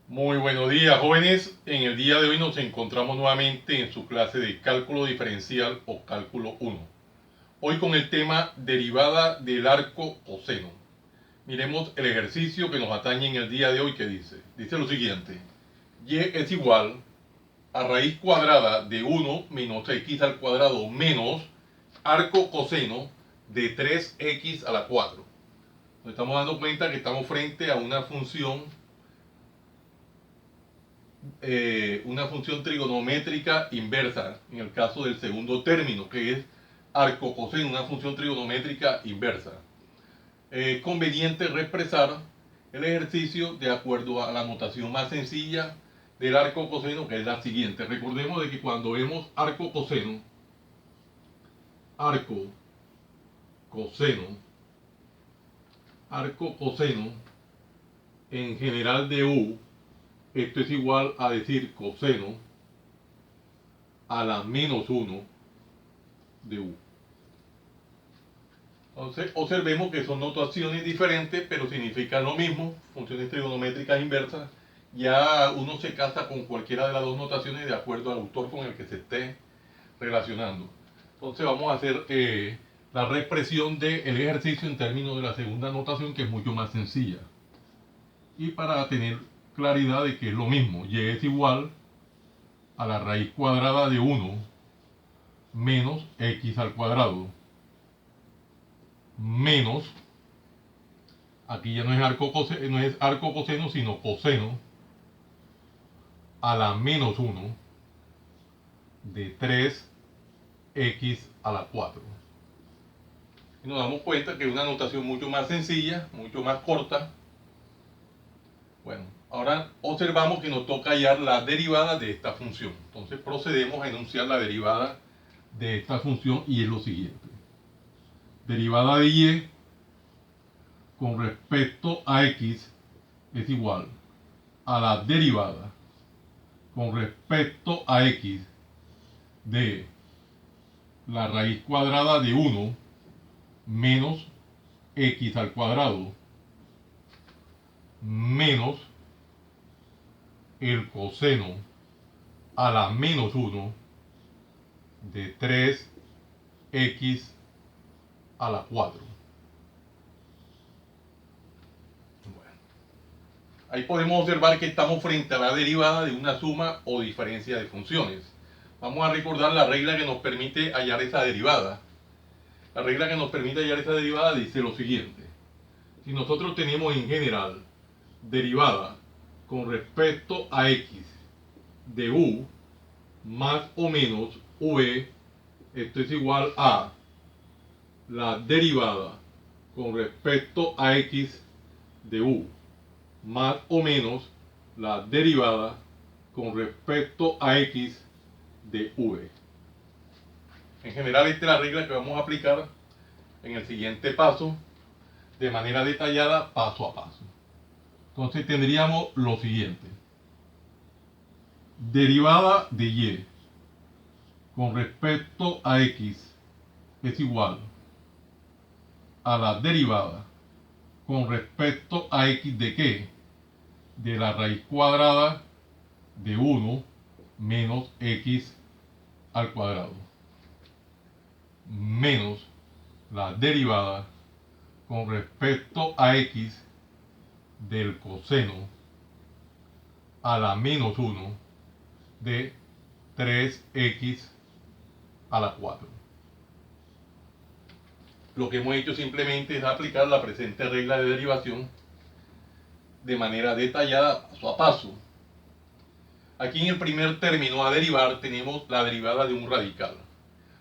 Muy buenos días, jóvenes. En el día de hoy nos encontramos nuevamente en su clase de cálculo diferencial o cálculo 1. Hoy con el tema derivada del arco coseno. Miremos el ejercicio que nos atañe en el día de hoy que dice. Dice lo siguiente. Y es igual a raíz cuadrada de 1 menos x al cuadrado menos arco coseno de 3x a la 4. Nos estamos dando cuenta que estamos frente a una función trigonométrica inversa, en el caso del segundo término, que es arco coseno, una función trigonométrica inversa. Es conveniente represar el ejercicio de acuerdo a la notación más sencilla del arco coseno, que es la siguiente. Recordemos de que cuando vemos arco coseno, arco coseno, arco coseno, en general de u, esto es igual a decir coseno a la menos 1 de u. Entonces, observemos que son notaciones diferentes, pero significan lo mismo, funciones trigonométricas inversas. Ya uno se casa con cualquiera de las dos notaciones de acuerdo al autor con el que se esté relacionando. Entonces vamos a hacer la reexpresión del ejercicio en términos de la segunda notación, que es mucho más sencilla. Y para tener claridad de que es lo mismo, y es igual a la raíz cuadrada de 1 menos x al cuadrado menos, aquí ya no es arco coseno, sino coseno a la menos 1 de 3x a la 4. Y nos damos cuenta que es una notación mucho más sencilla, mucho más corta. Bueno, ahora observamos que nos toca hallar la derivada de esta función. Entonces procedemos a enunciar la derivada de esta función y es lo siguiente. Derivada de y con respecto a x es igual a la derivada con respecto a x de la raíz cuadrada de 1 menos x al cuadrado menos el coseno a la menos 1 de 3x a la 4. Bueno, ahí podemos observar que estamos frente a la derivada de una suma o diferencia de funciones. Vamos a recordar la regla que nos permite hallar esa derivada. La regla que nos permite hallar esa derivada dice lo siguiente. Si nosotros tenemos en general derivada con respecto a x de u más o menos v, esto es igual a la derivada con respecto a x de u más o menos la derivada con respecto a x de v. En general, esta es la regla que vamos a aplicar en el siguiente paso de manera detallada, paso a paso. Entonces tendríamos lo siguiente. Derivada de y con respecto a x es igual a la derivada con respecto a x de qué? De la raíz cuadrada de 1 menos x al cuadrado menos la derivada con respecto a x del coseno a la menos 1 de 3x a la 4. Lo que hemos hecho simplemente es aplicar la presente regla de derivación de manera detallada, paso a paso. Aquí en el primer término a derivar tenemos la derivada de un radical.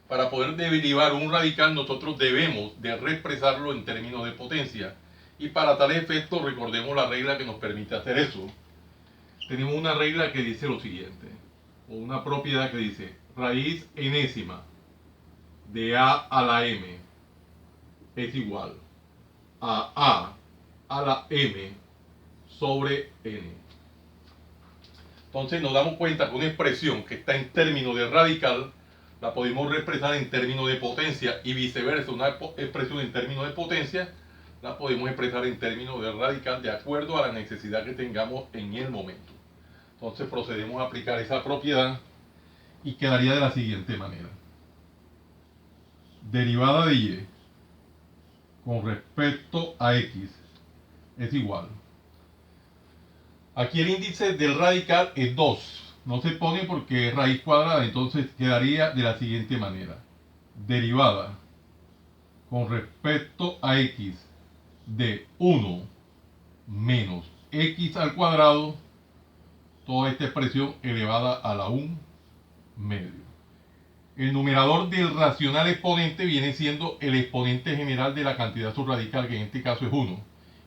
Para poder derivar un radical nosotros debemos de reexpresarlo en términos de potencia. Y para tal efecto recordemos la regla que nos permite hacer eso. Tenemos una regla que dice lo siguiente, o una propiedad que dice raíz enésima de a la m es igual a la m sobre n. Entonces nos damos cuenta que una expresión que está en términos de radical la podemos reexpresar en términos de potencia y viceversa, una expresión en términos de potencia la podemos expresar en términos de radical de acuerdo a la necesidad que tengamos en el momento. Entonces procedemos a aplicar esa propiedad y quedaría de la siguiente manera. Derivada de y con respecto a x es igual. Aquí el índice del radical es 2. No se pone porque es raíz cuadrada, entonces quedaría de la siguiente manera. Derivada con respecto a x de 1 menos x al cuadrado, toda esta expresión elevada a la 1 medio. El numerador del racional exponente viene siendo el exponente general de la cantidad subradical, que en este caso es 1.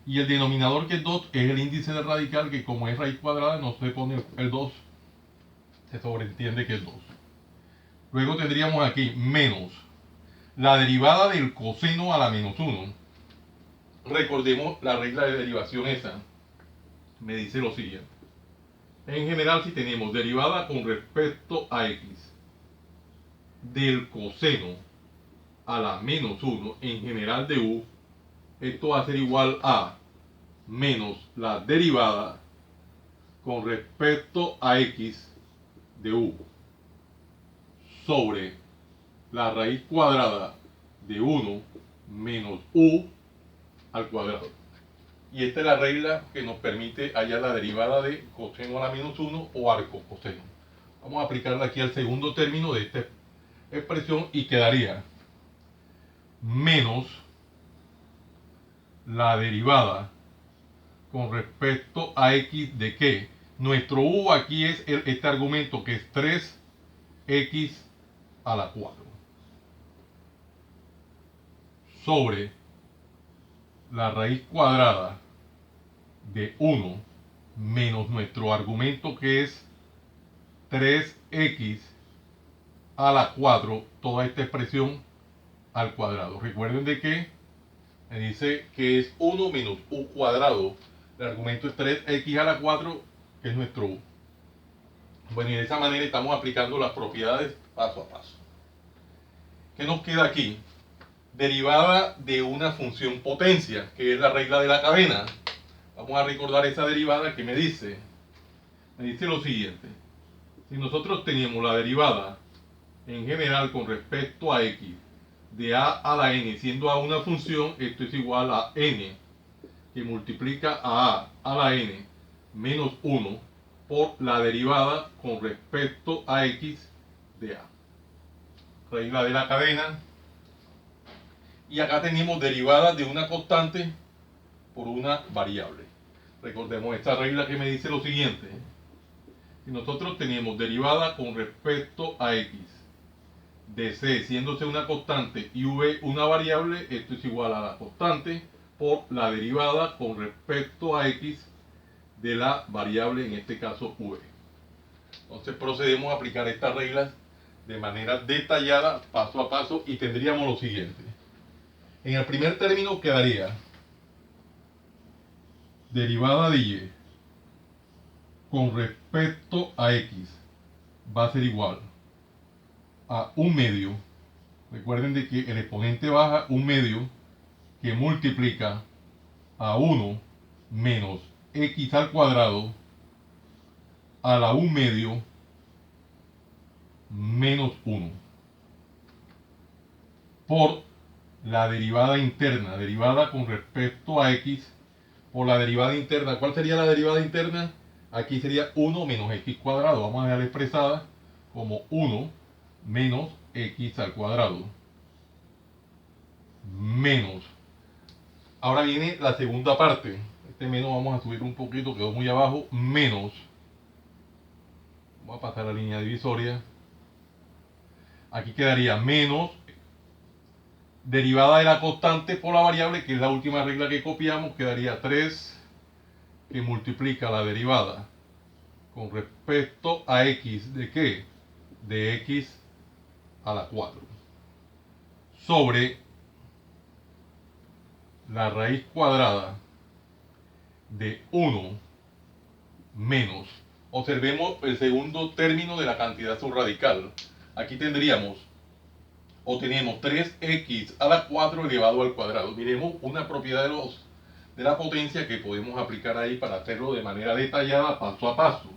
Y el denominador, que es 2, es el índice del radical, que como es raíz cuadrada no se pone el 2, se sobreentiende que es 2. Luego tendríamos aquí menos la derivada del coseno a la menos 1. Recordemos la regla de derivación esa. Me dice lo siguiente. En general, si tenemos derivada con respecto a x del coseno a la menos 1 en general de u, esto va a ser igual a menos la derivada con respecto a x de u sobre la raíz cuadrada de 1 menos u al cuadrado. Y esta es la regla que nos permite hallar la derivada de coseno a la menos 1 o arco coseno. Vamos a aplicarla aquí al segundo término de esta expresión y quedaría menos la derivada con respecto a x de que nuestro u aquí es este argumento, que es 3x a la 4 sobre la raíz cuadrada de 1 menos nuestro argumento, que es 3x a la 4, toda esta expresión al cuadrado. Recuerden de que me dice que es 1 menos u cuadrado. El argumento es 3x a la 4, que es nuestro u. Bueno, y de esa manera estamos aplicando las propiedades paso a paso. ¿Qué nos queda aquí? Derivada de una función potencia, que es la regla de la cadena. Vamos a recordar esa derivada que me dice lo siguiente. Si nosotros tenemos la derivada en general con respecto a x de a la n, siendo a una función, esto es igual a n que multiplica a la n menos 1 por la derivada con respecto a x de a. Regla de la cadena. Y acá tenemos derivada de una constante por una variable. Recordemos esta regla que me dice lo siguiente. Si nosotros tenemos derivada con respecto a x de c, siéndose una constante, y v una variable, esto es igual a la constante por la derivada con respecto a x de la variable, en este caso v. Entonces procedemos a aplicar estas reglas de manera detallada, paso a paso, y tendríamos lo siguiente. En el primer término quedaría derivada de y con respecto a x va a ser igual a 1 medio. Recuerden de que el exponente baja 1 medio, que multiplica a 1 menos x al cuadrado a la 1 medio menos 1 por la derivada interna, derivada con respecto a x por la derivada interna. ¿Cuál sería la derivada interna? Aquí sería 1 menos x cuadrado. Vamos a dejarla expresada como 1 menos x al cuadrado menos. Ahora viene la segunda parte. Este menos vamos a subir un poquito, quedó muy abajo. Menos. Vamos a pasar a la línea divisoria. Aquí quedaría menos derivada de la constante por la variable, que es la última regla que copiamos. Quedaría 3 que multiplica la derivada con respecto a x de ¿qué? De x a la 4 sobre la raíz cuadrada de 1 menos. Observemos el segundo término de la cantidad subradical. Aquí tendríamos o tenemos 3x a la 4 elevado al cuadrado. Miremos una propiedad de la potencia que podemos aplicar ahí para hacerlo de manera detallada, paso a paso.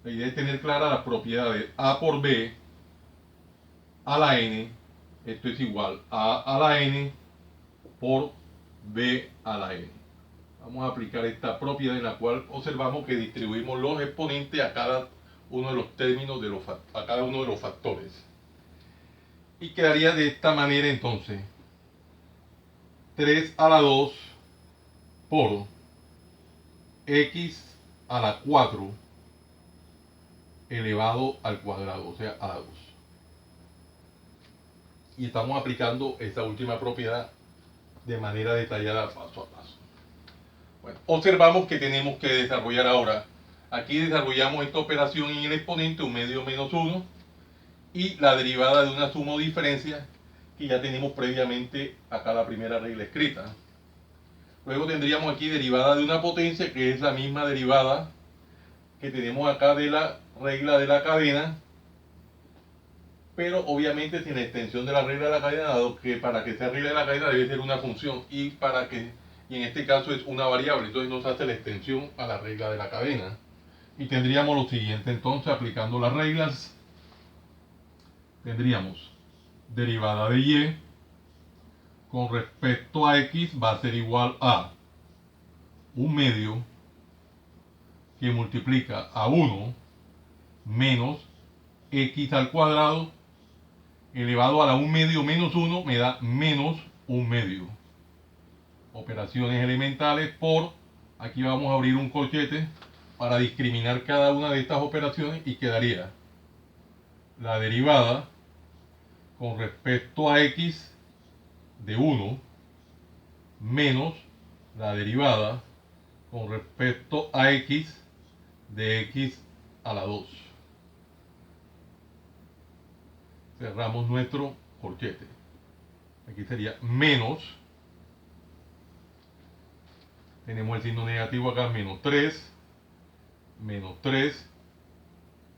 La idea es tener clara las propiedades a por b a la n. Esto es igual a la n por b a la n. Vamos a aplicar esta propiedad en la cual observamos que distribuimos los exponentes a cada uno de los términos a cada uno de los factores. Y quedaría de esta manera entonces: 3 a la 2 por x a la 4 elevado al cuadrado, o sea, a la 2. Y estamos aplicando esta última propiedad de manera detallada, paso a paso. Bueno, observamos que tenemos que desarrollar ahora. Aquí desarrollamos esta operación en el exponente, 1 medio menos 1, y la derivada de una suma o diferencia que ya tenemos previamente acá la primera regla escrita. Luego tendríamos aquí derivada de una potencia, que es la misma derivada que tenemos acá de la regla de la cadena, pero obviamente sin la extensión de la regla de la cadena, dado que para que sea regla de la cadena debe ser una función, y en este caso es una variable, entonces nos hace la extensión a la regla de la cadena. Y tendríamos lo siguiente entonces, aplicando las reglas, tendríamos derivada de y con respecto a x va a ser igual a 1 medio que multiplica a 1 menos x al cuadrado elevado a la 1 medio menos 1 me da menos 1 medio. Operaciones elementales por, aquí vamos a abrir un corchete para discriminar cada una de estas operaciones y quedaría la derivada con respecto a x de 1 menos la derivada con respecto a x de x a la 2. Cerramos nuestro corchete. Aquí sería menos, tenemos el signo negativo acá, menos 3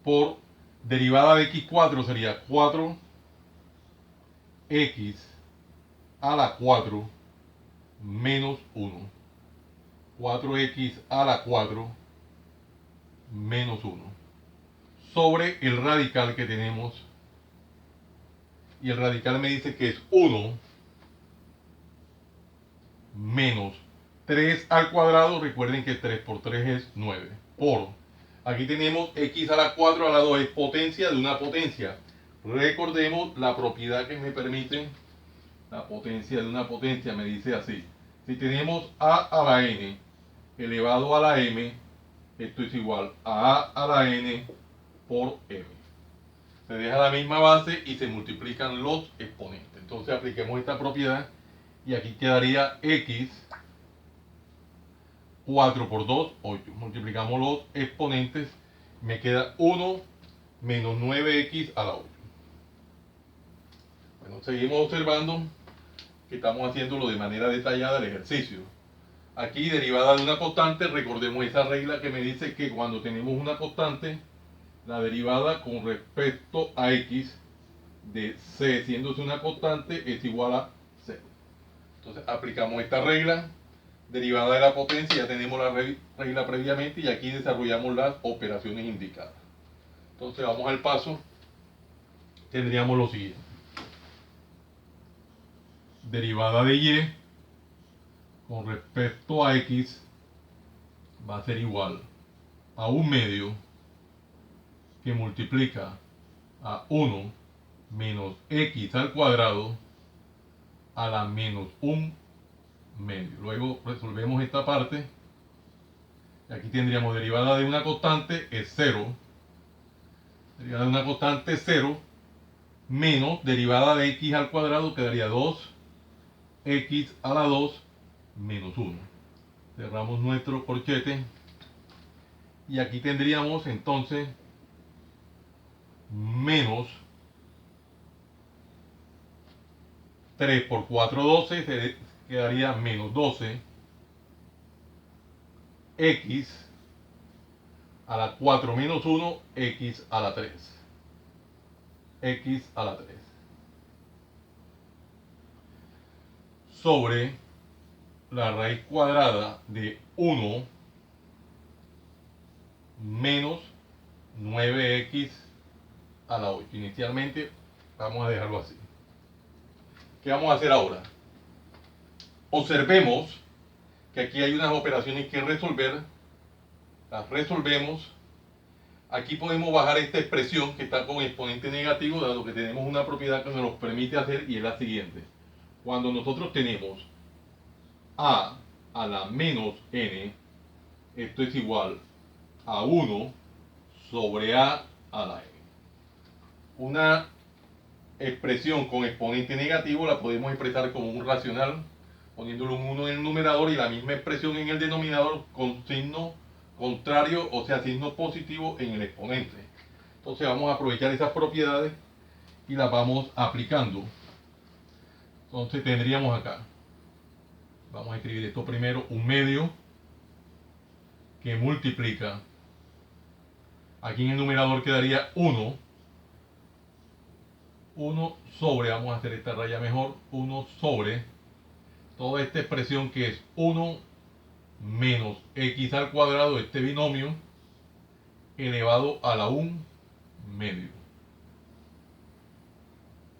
por derivada de x4 sería 4x a la 4 menos 1. 4x a la 4 menos 1 sobre el radical que tenemos, y el radical me dice que es 1 menos 3 al cuadrado. Recuerden que 3 por 3 es 9 por, aquí tenemos x a la 4 a la 2 es potencia de una potencia. Recordemos la propiedad que me permite la potencia de una potencia, me dice así: si tenemos a la n elevado a la m, esto es igual a la n por m. Se deja la misma base y se multiplican los exponentes. Entonces apliquemos esta propiedad y aquí quedaría x, 4 por 2, 8. Multiplicamos los exponentes, me queda 1 menos 9x a la 8. Bueno, seguimos observando que estamos haciéndolo de manera detallada el ejercicio. Aquí, derivada de una constante, recordemos esa regla que me dice que cuando tenemos una constante, la derivada con respecto a x de c, siéndose una constante, es igual a 0. Entonces aplicamos esta regla, derivada de la potencia, ya tenemos la regla previamente, y aquí desarrollamos las operaciones indicadas. Entonces vamos al paso, tendríamos lo siguiente: derivada de y con respecto a x va a ser igual a 1 medio que multiplica a 1 menos x al cuadrado a la menos 1 medio. Luego resolvemos esta parte. Y aquí tendríamos derivada de una constante es 0. Derivada de una constante es 0 menos derivada de x al cuadrado, quedaría 2x a la 2 menos 1. Cerramos nuestro corchete y aquí tendríamos entonces menos 3 por 4, 12, se quedaría menos 12 x a la 4 menos 1, x a la 3. X a la 3. sobre la raíz cuadrada de 1 menos 9x a la 8. Inicialmente vamos a dejarlo así. ¿Qué vamos a hacer ahora? Observemos que aquí hay unas operaciones que resolver. Las resolvemos. Aquí podemos bajar esta expresión que está con exponente negativo, dado que tenemos una propiedad que nos lo permite hacer, y es la siguiente. Cuando nosotros tenemos a la menos n, esto es igual a 1 sobre a la n. Una expresión con exponente negativo la podemos expresar como un racional, poniéndole un 1 en el numerador y la misma expresión en el denominador con signo contrario, o sea, signo positivo en el exponente. Entonces vamos a aprovechar esas propiedades y las vamos aplicando. Entonces tendríamos acá, vamos a escribir esto primero, un medio que multiplica, aquí en el numerador quedaría 1 sobre, vamos a hacer esta raya mejor, 1 sobre toda esta expresión que es 1 menos x al cuadrado, este binomio, elevado a la 1 medio.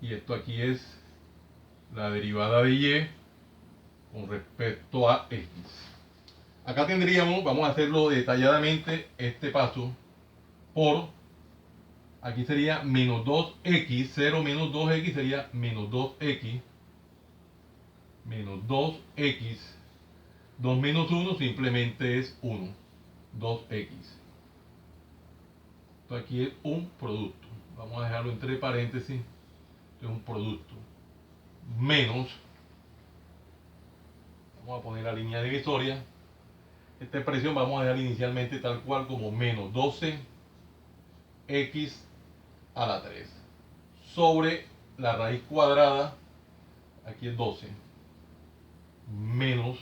Y esto aquí es la derivada de y con respecto a x. Acá tendríamos, vamos a hacerlo detalladamente, este paso por, aquí sería menos 2x, 0 menos 2x sería menos 2x, menos 2x, 2 menos 1 simplemente es 1, 2x. Esto aquí es un producto, vamos a dejarlo entre paréntesis, esto es un producto, menos, vamos a poner la línea divisoria, esta expresión vamos a dejar inicialmente tal cual como menos 12x a la 3 sobre la raíz cuadrada, aquí es 12, menos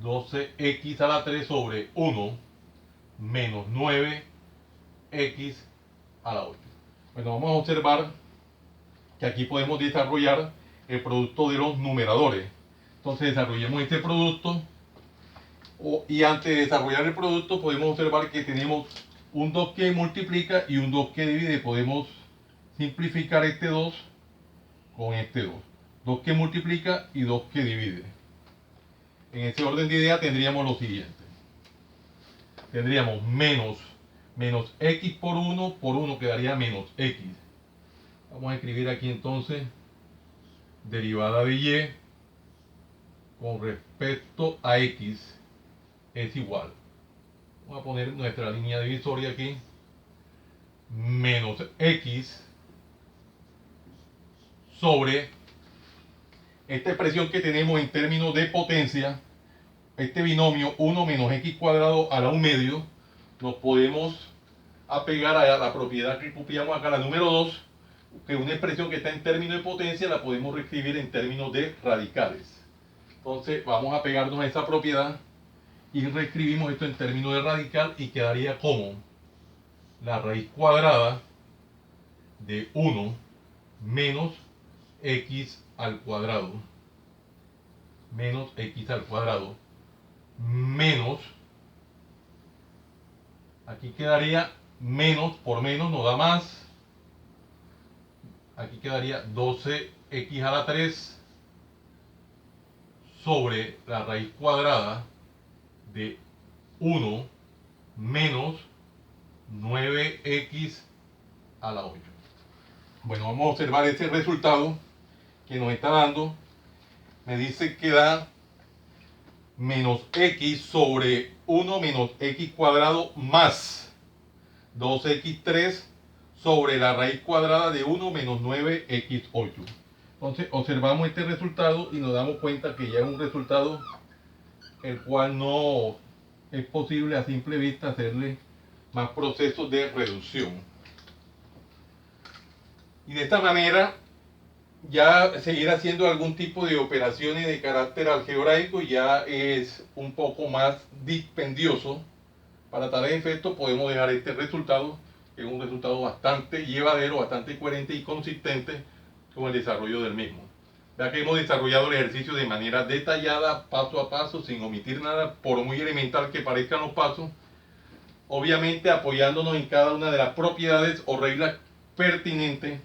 12x a la 3 sobre 1 menos 9x a la 8. Bueno, vamos a observar que aquí podemos desarrollar el producto de los numeradores. Entonces desarrollemos este producto y antes de desarrollar el producto podemos observar que tenemos un 2 que multiplica y un 2 que divide. Podemos simplificar este 2 con este 2. 2 que multiplica y 2 que divide. En ese orden de idea tendríamos lo siguiente. Tendríamos menos x por 1 quedaría menos x. Vamos a escribir aquí entonces derivada de y con respecto a x es igual. Vamos a poner nuestra línea divisoria aquí. Menos x sobre esta expresión que tenemos en términos de potencia, este binomio 1 menos x cuadrado a la 1 medio, nos podemos apegar a la propiedad que copiamos acá, la número 2, que una expresión que está en términos de potencia la podemos reescribir en términos de radicales. Entonces vamos a pegarnos a esa propiedad y reescribimos esto en términos de radical y quedaría como la raíz cuadrada de 1 menos x al cuadrado menos aquí quedaría menos por menos nos da más, aquí quedaría 12x a la 3 sobre la raíz cuadrada de 1 menos 9x a la 8. Bueno, vamos a observar este resultado que nos está dando. Me dice que da menos x sobre 1 menos x cuadrado más 2x3 sobre la raíz cuadrada de 1 menos 9x8. Entonces observamos este resultado y nos damos cuenta que ya es un resultado el cual no es posible a simple vista hacerle más procesos de reducción. Y de esta manera ya seguir haciendo algún tipo de operaciones de carácter algebraico ya es un poco más dispendioso. Para tales efectos podemos dejar este resultado, que es un resultado bastante llevadero, bastante coherente y consistente con el desarrollo del mismo. ya que hemos desarrollado el ejercicio de manera detallada, paso a paso, sin omitir nada, por muy elemental que parezcan los pasos, obviamente apoyándonos en cada una de las propiedades o reglas pertinentes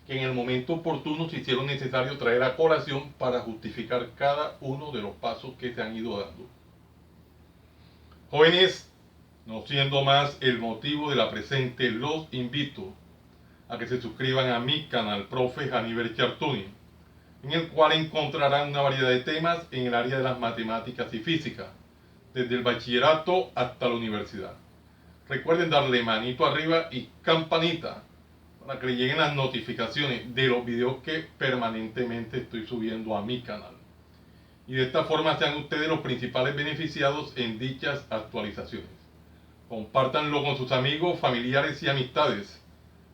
que en el momento oportuno se hicieron necesario traer a colación para justificar cada uno de los pasos que se han ido dando. Jóvenes, no siendo más el motivo de la presente, los invito a que se suscriban a mi canal Profe Hannibal Chartuni, en el cual encontrarán una variedad de temas en el área de las matemáticas y física, desde el bachillerato hasta la universidad. Recuerden darle manito arriba y campanita para que le lleguen las notificaciones de los videos que permanentemente estoy subiendo a mi canal. Y de esta forma sean ustedes los principales beneficiados en dichas actualizaciones. Compártanlo con sus amigos, familiares y amistades,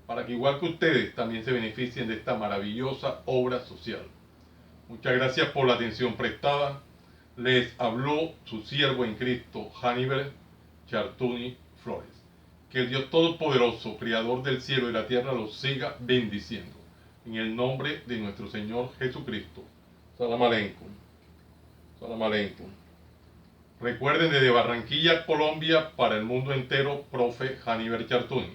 para que igual que ustedes también se beneficien de esta maravillosa obra social. Muchas gracias por la atención prestada. Les habló su siervo en Cristo, Hannibal Chartuni Flores. Que el Dios Todopoderoso, Creador del cielo y la tierra, los siga bendiciendo. En el nombre de nuestro Señor Jesucristo. Salam aleikum. Salam aleikum. Recuerden, desde Barranquilla, Colombia, para el mundo entero, Profe Hannibal Chartuni.